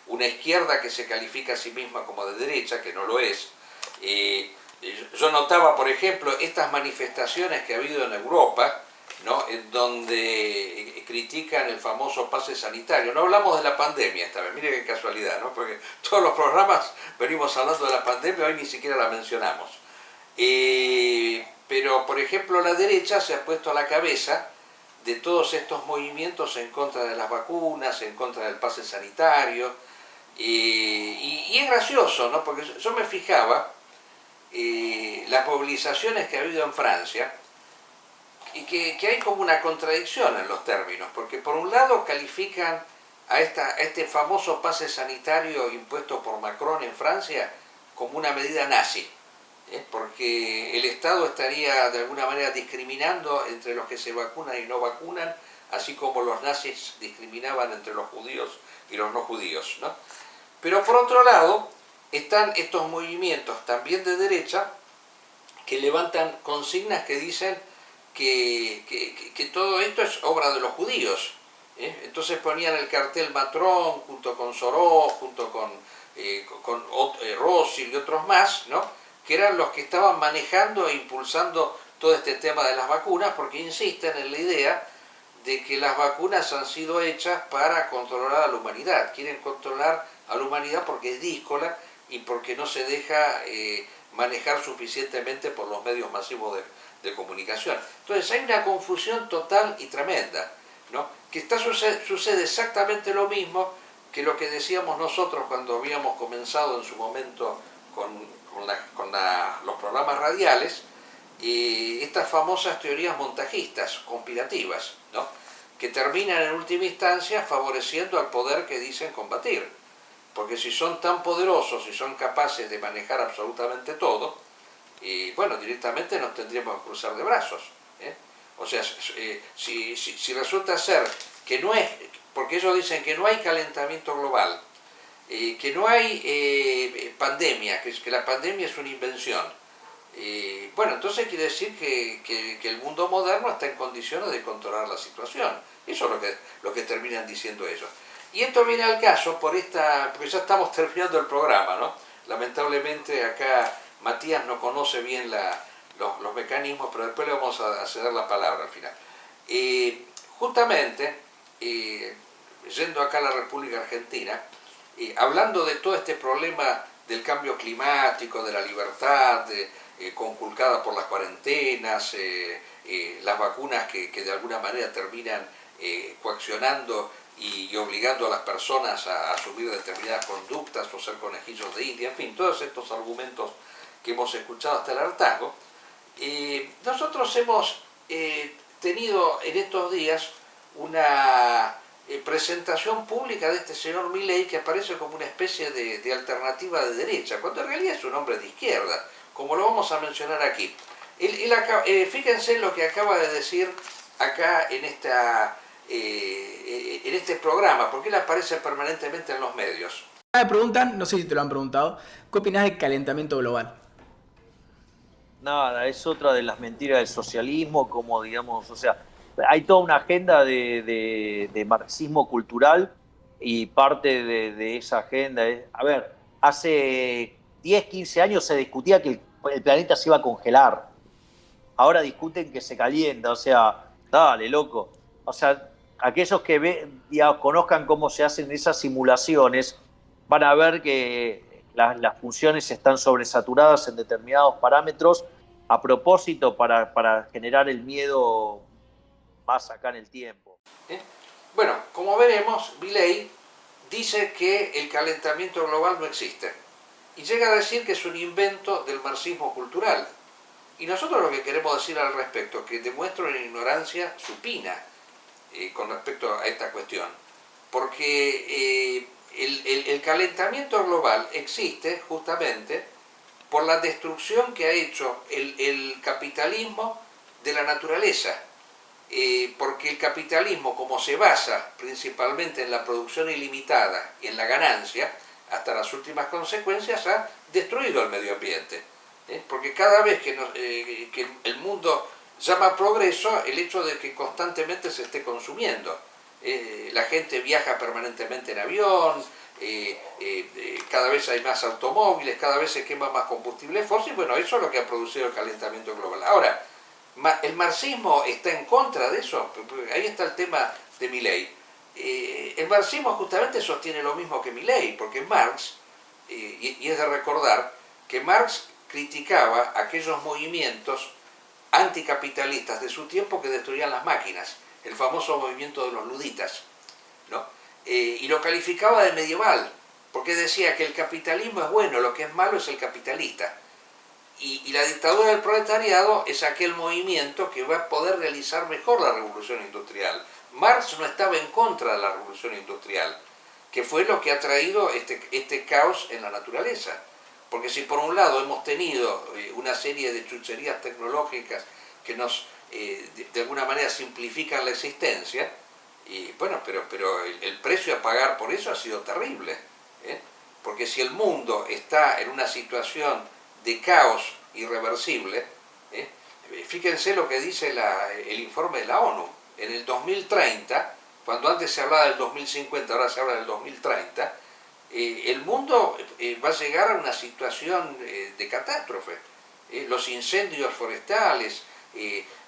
una izquierda que se califica a sí misma como de derecha, que no lo es. Yo notaba, por ejemplo, estas manifestaciones que ha habido en Europa, ¿no?, en donde critican el famoso pase sanitario. No hablamos de la pandemia esta vez, mire qué casualidad, ¿no?, porque todos los programas venimos hablando de la pandemia, hoy ni siquiera la mencionamos. Pero, por ejemplo, la derecha se ha puesto a la cabeza de todos estos movimientos en contra de las vacunas, en contra del pase sanitario, y es gracioso, ¿no?, porque yo me fijaba las movilizaciones que ha habido en Francia, y que hay como una contradicción en los términos, porque por un lado califican a este famoso pase sanitario impuesto por Macron en Francia como una medida nazi, porque el Estado estaría de alguna manera discriminando entre los que se vacunan y no vacunan, así como los nazis discriminaban entre los judíos y los no judíos, ¿no? Pero por otro lado están estos movimientos también de derecha que levantan consignas que dicen que todo esto es obra de los judíos. Entonces ponían el cartel Macron junto con Soros, junto con Rossi y otros más, ¿no?, que eran los que estaban manejando e impulsando todo este tema de las vacunas, porque insisten en la idea de que las vacunas han sido hechas para controlar a la humanidad. Quieren controlar a la humanidad porque es díscola y porque no se deja manejar suficientemente por los medios masivos de comunicación. Entonces hay una confusión total y tremenda, ¿no?, que sucede exactamente lo mismo que lo que decíamos nosotros cuando habíamos comenzado en su momento con los programas radiales, estas famosas teorías montajistas, conspirativas, ¿no?, que terminan en última instancia favoreciendo al poder que dicen combatir. Porque si son tan poderosos y son capaces de manejar absolutamente todo, bueno, directamente nos tendríamos que cruzar de brazos. O sea, si resulta ser que no es, porque ellos dicen que no hay calentamiento global, que no hay pandemia, que la pandemia es una invención, bueno, entonces quiere decir que el mundo moderno está en condiciones de controlar la situación. Eso es lo que terminan diciendo ellos. Y esto viene al caso porque ya estamos terminando el programa, ¿no? Lamentablemente acá Matías no conoce bien los mecanismos, pero después le vamos a ceder la palabra al final. Justamente, yendo acá a la República Argentina, hablando de todo este problema del cambio climático, de la libertad conculcada por las cuarentenas, las vacunas que de alguna manera terminan coaccionando y obligando a las personas a asumir determinadas conductas o ser conejillos de India, en fin, todos estos argumentos que hemos escuchado hasta el hartazgo, nosotros hemos tenido en estos días presentación pública de este señor Milei, que aparece como una especie de alternativa de derecha, cuando en realidad es un hombre de izquierda, como lo vamos a mencionar aquí. Fíjense lo que acaba de decir acá en este programa, porque él aparece permanentemente en los medios. Me preguntan, no sé si te lo han preguntado, ¿qué opinás del calentamiento global? Nada, es otra de las mentiras del socialismo, como digamos, o sea, hay toda una agenda de marxismo cultural y parte de esa agenda es, a ver, hace 10, 15 años se discutía que el planeta se iba a congelar, ahora discuten que se calienta, o sea, dale, loco. O sea, aquellos que digamos, conozcan cómo se hacen esas simulaciones van a ver que las funciones están sobresaturadas en determinados parámetros a propósito para generar el miedo más acá en el tiempo. Bueno, como veremos, Milei dice que el calentamiento global no existe y llega a decir que es un invento del marxismo cultural. Y nosotros lo que queremos decir al respecto es que demuestra una ignorancia supina con respecto a esta cuestión, porque el calentamiento global existe justamente por la destrucción que ha hecho el capitalismo de la naturaleza, porque el capitalismo, como se basa principalmente en la producción ilimitada y en la ganancia, hasta las últimas consecuencias ha destruido el medio ambiente. Porque cada vez que el mundo llama progreso, el hecho de que constantemente se esté consumiendo. La gente viaja permanentemente en avión, cada vez hay más automóviles, cada vez se quema más combustible fósil. Bueno, eso es lo que ha producido el calentamiento global. Ahora, ¿el marxismo está en contra de eso? Ahí está el tema de Milei. El marxismo justamente sostiene lo mismo que Milei, porque Marx, y es de recordar, que Marx criticaba aquellos movimientos anticapitalistas de su tiempo que destruían las máquinas, el famoso movimiento de los luditas, ¿no? Y lo calificaba de medieval, porque decía que el capitalismo es bueno, lo que es malo es el capitalista. Y la dictadura del proletariado es aquel movimiento que va a poder realizar mejor la revolución industrial. Marx no estaba en contra de la revolución industrial, que fue lo que ha traído este caos en la naturaleza. Porque si por un lado hemos tenido una serie de chucherías tecnológicas que nos, de alguna manera, simplifican la existencia, y bueno, pero el precio a pagar por eso ha sido terrible. Porque si el mundo está en una situación de caos irreversible, fíjense lo que dice el informe de la ONU. En el 2030, cuando antes se hablaba del 2050, ahora se habla del 2030, el mundo va a llegar a una situación de catástrofe. Los incendios forestales,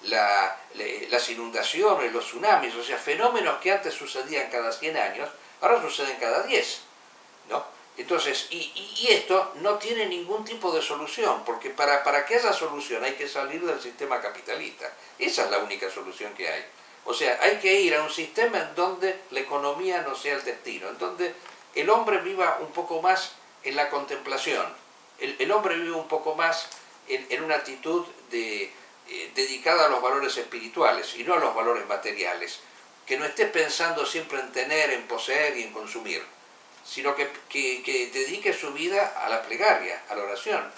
las inundaciones, los tsunamis, o sea, fenómenos que antes sucedían cada 100 años, ahora suceden cada 10, ¿no? Entonces, y esto no tiene ningún tipo de solución, porque para que haya solución hay que salir del sistema capitalista. Esa es la única solución que hay. O sea, hay que ir a un sistema en donde la economía no sea el destino, en donde el hombre viva un poco más en la contemplación, el hombre vive un poco más en una actitud dedicada a los valores espirituales y no a los valores materiales, que no esté pensando siempre en tener, en poseer y en consumir, sino que dedique su vida a la plegaria, a la oración.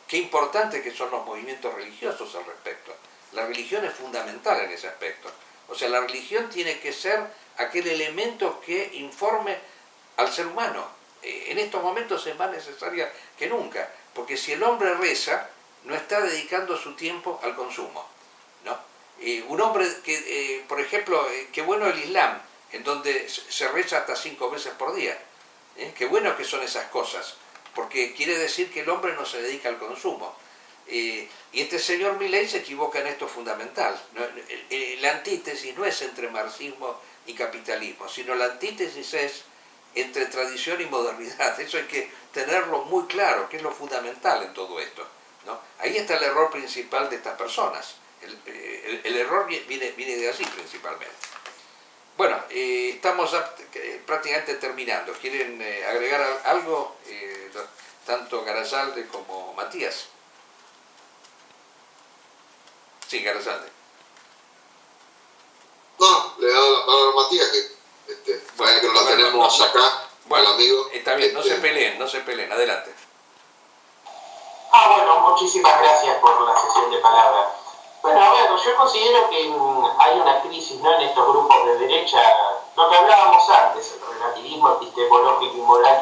Qué importante que son los movimientos religiosos al respecto. La religión es fundamental en ese aspecto. O sea, la religión tiene que ser aquel elemento que informe al ser humano. En estos momentos es más necesaria que nunca, porque si el hombre reza, no está dedicando su tiempo al consumo, ¿no? Un hombre que, por ejemplo, qué bueno el Islam, en donde se reza hasta 5 veces por día. Qué bueno que son esas cosas, porque quiere decir que el hombre no se dedica al consumo. Y este señor Milei se equivoca en esto fundamental. La antítesis no es entre marxismo y capitalismo, sino la antítesis es entre tradición y modernidad. Eso hay que tenerlo muy claro, que es lo fundamental en todo esto, ¿no? Ahí está el error principal de estas personas. El error viene de allí principalmente. Bueno, estamos ya prácticamente terminando. ¿Quieren agregar algo, tanto Garasalde como Matías? Sí, Garasalde. No, le he dado la palabra a Matías, que Bueno, que lo tenemos acá, Bueno, al amigo. está bien, no se peleen, adelante. Bueno, muchísimas gracias por la sesión de palabras. Bueno, a ver, yo considero que hay una crisis, ¿no?, en estos grupos de derecha, lo que hablábamos antes, el relativismo epistemológico y moral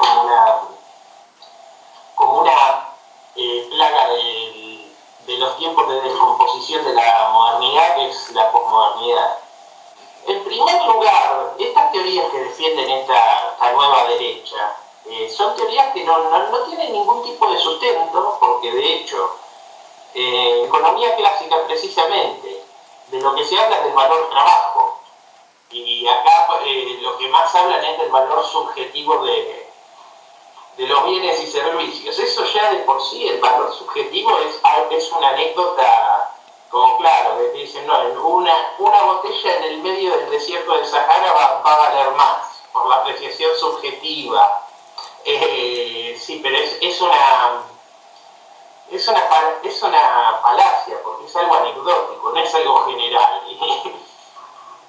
como una plaga de los tiempos de descomposición de la modernidad, que es la posmodernidad. En primer lugar, estas teorías que defienden esta nueva derecha son teorías que no tienen ningún tipo de sustento, porque de hecho, en economía clásica precisamente, de lo que se habla es del valor trabajo, y acá lo que más hablan es del valor subjetivo de los bienes y servicios. Eso ya de por sí, el valor subjetivo es una anécdota, como claro, que dicen, no, una botella en el medio del desierto del Sahara va a valer más, por la apreciación subjetiva. Sí, pero es una falacia, porque es algo anecdótico, no es algo general.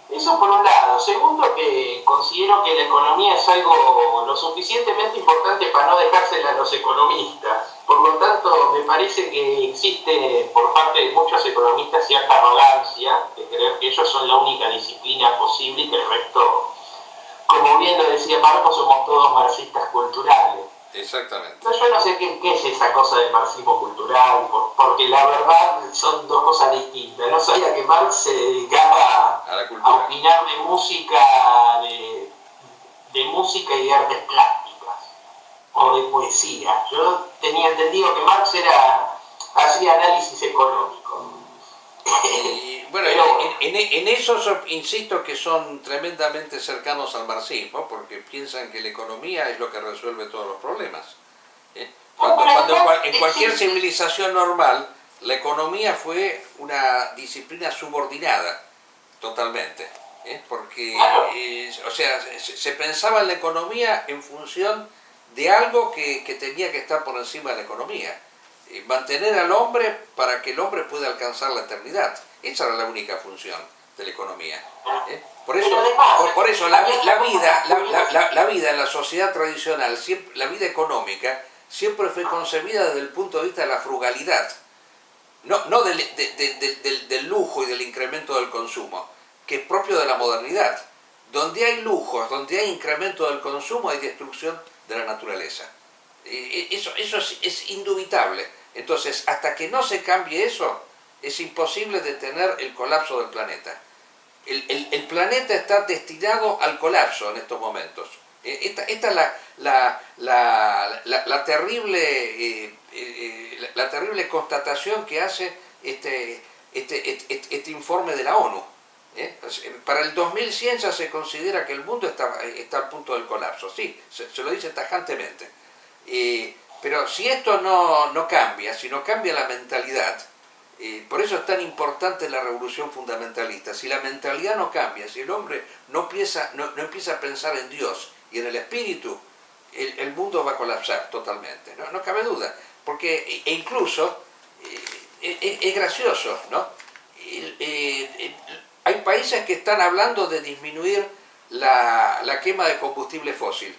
Eso por un lado. Segundo, que considero que la economía es algo lo suficientemente importante para no dejársela a los economistas. Por lo tanto, me parece que existe por parte de muchos economistas cierta arrogancia de creer que ellos son la única disciplina posible y que el resto, como bien lo decía Marcos, somos todos marxistas culturales. Exactamente. Entonces, yo no sé qué es esa cosa del marxismo cultural, porque la verdad son dos cosas distintas. No sabía que Marx se dedicaba A la cultura. a opinar de música, de música y de artes plásticas, o de poesía. Yo tenía entendido que Marx hacía análisis económico. Y bueno, Pero, en eso insisto que son tremendamente cercanos al marxismo, porque piensan que la economía es lo que resuelve todos los problemas. Cuando en cualquier civilización normal, la economía fue una disciplina subordinada, totalmente. Porque, o sea, se pensaba en la economía en función de algo que tenía que estar por encima de la economía. Mantener al hombre para que el hombre pueda alcanzar la eternidad. Esa era la única función de la economía. Por eso la vida en la sociedad tradicional, la vida económica, siempre fue concebida desde el punto de vista de la frugalidad, no del lujo y del incremento del consumo, que es propio de la modernidad. Donde hay lujos, donde hay incremento del consumo, hay destrucción de la naturaleza. Eso es indubitable. Entonces, hasta que no se cambie eso, es imposible detener el colapso del planeta. El planeta está destinado al colapso en estos momentos. Esta es la terrible constatación que hace este informe de la ONU. Para el 2100 ya se considera que el mundo está al punto del colapso. Sí, se lo dice tajantemente. Pero si esto no cambia, si no cambia la mentalidad, por eso es tan importante la revolución fundamentalista. Si la mentalidad no cambia, si el hombre no empieza a pensar en Dios y en el espíritu, el mundo va a colapsar totalmente, no cabe duda. Porque incluso es gracioso, ¿no? Hay países que están hablando de disminuir la quema de combustible fósil.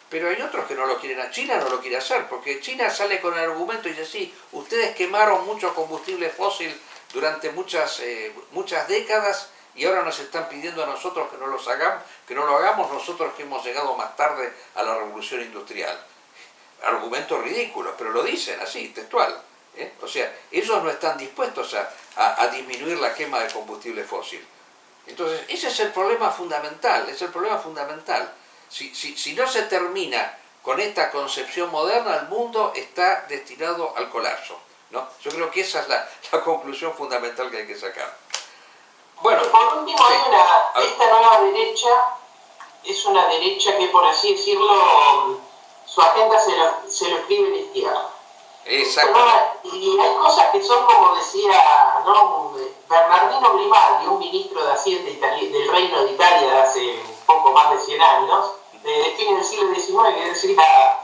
Pero hay otros que no lo quieren hacer. China no lo quiere hacer, porque China sale con el argumento y dice, sí, ustedes quemaron mucho combustible fósil durante muchas décadas y ahora nos están pidiendo a nosotros que no lo hagamos nosotros que hemos llegado más tarde a la revolución industrial. Argumentos ridículos, pero lo dicen así, textual. O sea, ellos no están dispuestos a disminuir la quema de combustible fósil. Entonces, ese es el problema fundamental, Si no se termina con esta concepción moderna, el mundo está destinado al colapso, ¿no? Yo creo que esa es la conclusión fundamental que hay que sacar. Bueno, por último, sí. Esta nueva derecha es una derecha que, por así decirlo, su agenda se lo escribe la izquierda. Exacto. Y hay cosas que son, como decía, ¿no?, Bernardino Grimaldi, un ministro de Hacienda del Reino de Italia de hace poco más de 100 años, de fin del siglo XIX, que decía,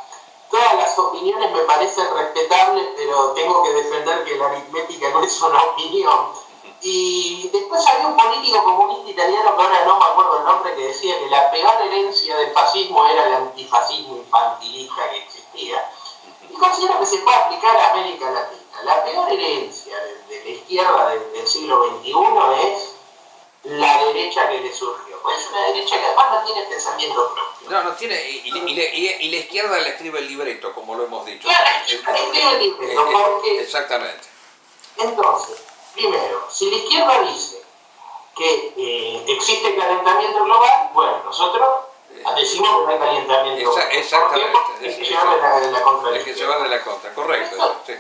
todas las opiniones me parecen respetables, pero tengo que defender que la aritmética no es una opinión. Y después había un político comunista italiano, que ahora no me acuerdo el nombre, que decía que la peor herencia del fascismo era el antifascismo infantilista que existía. Y considero que se puede aplicar a América Latina. La peor herencia de la izquierda del siglo XXI es la derecha que le surgió. Pues es una derecha que además no tiene pensamiento propio. No tiene, y la izquierda le escribe el libreto, como lo hemos dicho. Claro, le escribe el libreto, porque... Exactamente. Entonces, primero, si la izquierda dice que existe calentamiento global, bueno, nosotros decimos que no hay calentamiento global. Exactamente. Porque hay que llevarle la contra. Hay que llevarle la contra, correcto. Sí.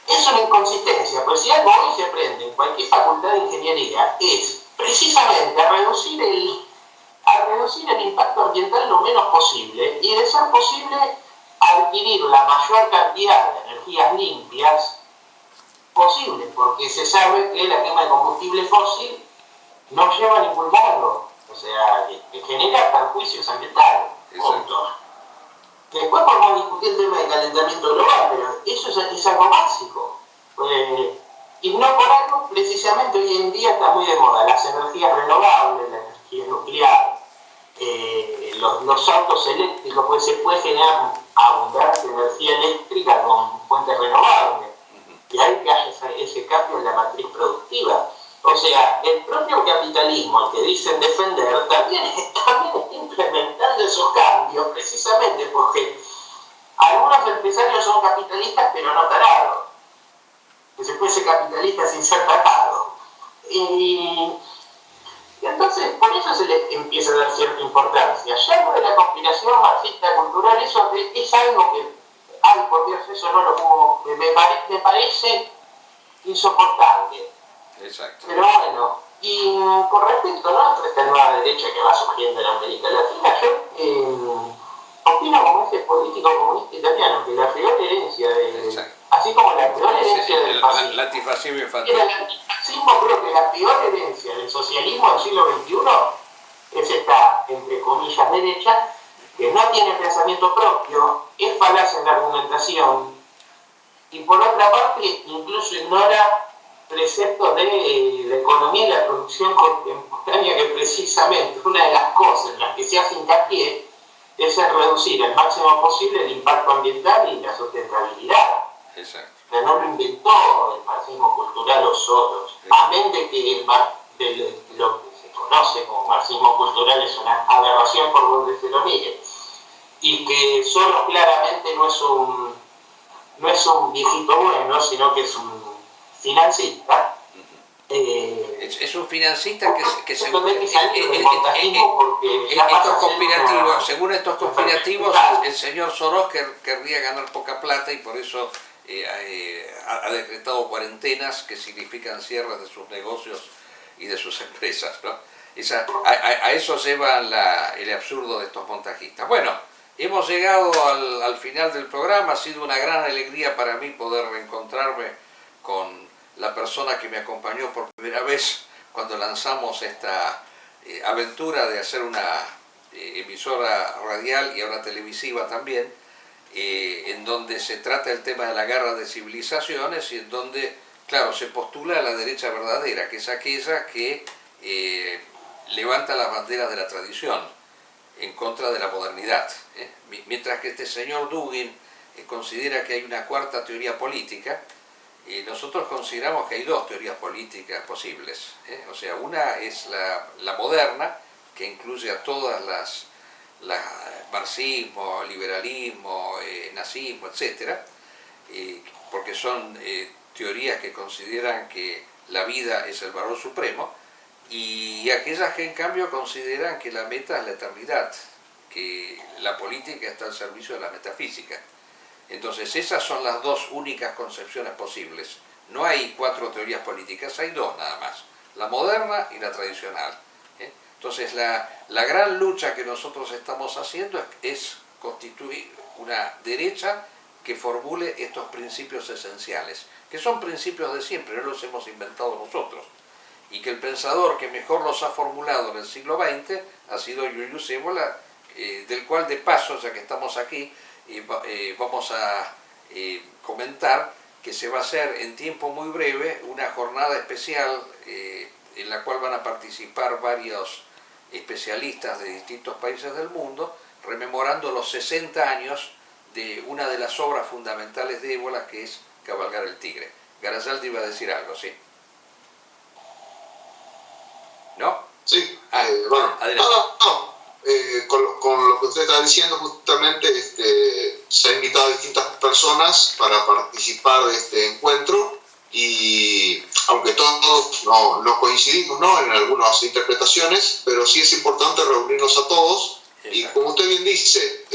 Es una inconsistencia, pues si algo hoy se aprende en cualquier facultad de ingeniería es precisamente a reducir el impacto ambiental lo menos posible y, de ser posible, adquirir la mayor cantidad de energías limpias posible, porque se sabe que la quema de combustible fósil no lleva a ningún lado, o sea, que genera perjuicios ambientales. Punto. Después podemos discutir el tema de calentamiento global, pero eso es algo básico. Y no por algo, precisamente hoy en día está muy de moda las energías renovables, la energía nuclear, los autos eléctricos, pues se puede generar abundante energía eléctrica con fuentes renovables. Y hay que hacer ese cambio en la matriz productiva. O sea, el propio capitalismo, el que dicen defender, también está implementando esos cambios, precisamente porque algunos empresarios son capitalistas, pero no tarados. Que se puede ser capitalista sin ser tarado. Y entonces, por eso se le empieza a dar cierta importancia. Ya lo de la conspiración marxista cultural, eso es algo que, ay, por Dios, eso no lo puedo, me parece insoportable. Exacto. Pero bueno, y con respecto a esta nueva derecha que va surgiendo en América Latina, yo opino como ese político comunista italiano, que la peor herencia así como la peor herencia del fascismo, el antifascismo infantil. el antifascismo, creo que la peor herencia del socialismo del siglo XXI es esta, entre comillas, derecha, que no tiene pensamiento propio, es falaz en la argumentación, y por otra parte incluso ignora preceptos de la economía y la producción contemporánea, que precisamente una de las cosas en las que se hace hincapié es en reducir al máximo posible el impacto ambiental y la sustentabilidad. Exacto. Que no lo inventó el marxismo cultural o Soros, amén de que lo que se conoce como marxismo cultural es una aberración por donde se lo mire, y que Soros claramente no es un viejito bueno, sino que es un financista. Es un financista que según según estos conspirativos, el señor Soros querría ganar poca plata y por eso ha decretado cuarentenas que significan cierres de sus negocios y de sus empresas, ¿no? A eso lleva el absurdo de estos montajistas. Bueno, hemos llegado al final del programa. Ha sido una gran alegría para mí poder reencontrarme con la persona que me acompañó por primera vez cuando lanzamos esta aventura de hacer una emisora radial y ahora televisiva también, en donde se trata el tema de la guerra de civilizaciones y en donde, claro, se postula la derecha verdadera, que es aquella que levanta las banderas de la tradición en contra de la modernidad. Mientras que este señor Dugin considera que hay una cuarta teoría política, nosotros consideramos que hay dos teorías políticas posibles. O sea, una es la moderna, que incluye a todas las marxismo, liberalismo, nazismo, etc., porque son teorías que consideran que la vida es el valor supremo, y aquellas que en cambio consideran que la meta es la eternidad, que la política está al servicio de la metafísica. Entonces esas son las dos únicas concepciones posibles. No hay cuatro teorías políticas, hay dos nada más, la moderna y la tradicional. Entonces la gran lucha que nosotros estamos haciendo es constituir una derecha que formule estos principios esenciales, que son principios de siempre, no los hemos inventado nosotros, y que el pensador que mejor los ha formulado en el siglo XX ha sido Julius Evola, del cual de paso, ya que estamos aquí, vamos a comentar que se va a hacer en tiempo muy breve una jornada especial en la cual van a participar varios especialistas de distintos países del mundo, rememorando los 60 años de una de las obras fundamentales de Ébola, que es Cabalgar el Tigre. Garazaldi iba a decir algo, ¿sí? ¿No? Sí, bueno, adelante. Con lo que usted está diciendo, justamente se ha invitado a distintas personas para participar de este encuentro, y aunque todos no coincidimos, ¿no?, en algunas interpretaciones, pero sí es importante reunirnos a todos. Y como usted bien dice,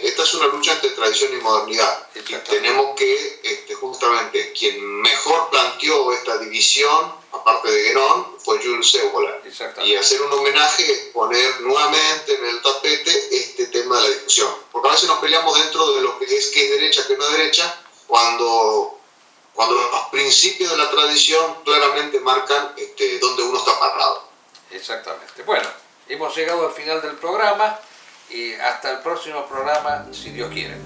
esta es una lucha entre tradición y modernidad. Y tenemos que, justamente, quien mejor planteó esta división, aparte de Guénon, fue Jules Evola. Y hacer un homenaje es poner nuevamente en el tapete este tema de la discusión. Porque a veces nos peleamos dentro de lo que es derecha, que no es derecha, cuando los principios de la tradición claramente marcan dónde uno está parado. Exactamente. Bueno, hemos llegado al final del programa y hasta el próximo programa, si Dios quiere.